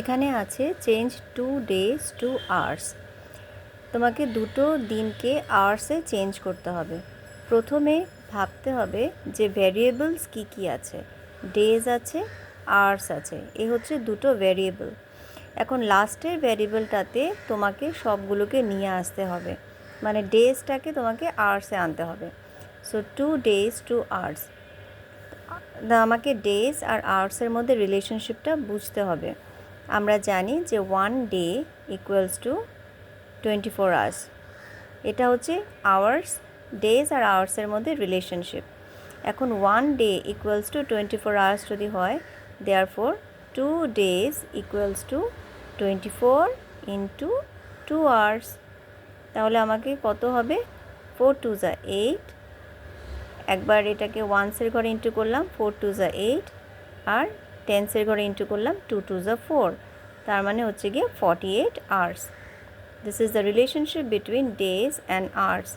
এখানে আছে change 2 days to hours। তোমাকে দুটো দিনকে আওয়ার্সে চেঞ্জ করতে হবে। প্রথমে ভাবতে হবে যে ভ্যারিয়েবলস কী কী আছে। ডেজ আছে, আওয়ার্স আছে, এ হচ্ছে দুটো ভ্যারিয়েবল। এখন লাস্টের ভ্যারিয়েবলটাতে তোমাকে সবগুলোকে নিয়ে আসতে হবে, মানে ডেজটাকে তোমাকে আওয়ার্সে আনতে হবে। So 2 days to hours। আমাকে ডেজ আর আওয়ার্সের মধ্যে রিলেশনশিপটা বুঝতে হবে। আমরা জানি যে 1 ডে ইকুয়ালস টু 24 আওয়ার্স। এটা হচ্ছে আওয়ার্স, ডেজ আর আওয়ার্সের মধ্যে রিলেশনশিপ। এখন 1 ডে ইকুয়ালস টু 24 আওয়ার্স যদি হয়, therefore 2 days equals to 24 into 2 hours. তাহলে আমাকে কত হবে? 4 2 যা 8। একবার এটাকে ওয়ান্সের ঘরে ইন্টু করলাম, 4 2 যা 8, আর টেন্সের ঘরে ইন্টু করলাম, 2 2 যা 4। তার মানে হচ্ছে গিয়ে 48 hours. This is the relationship between days and hours.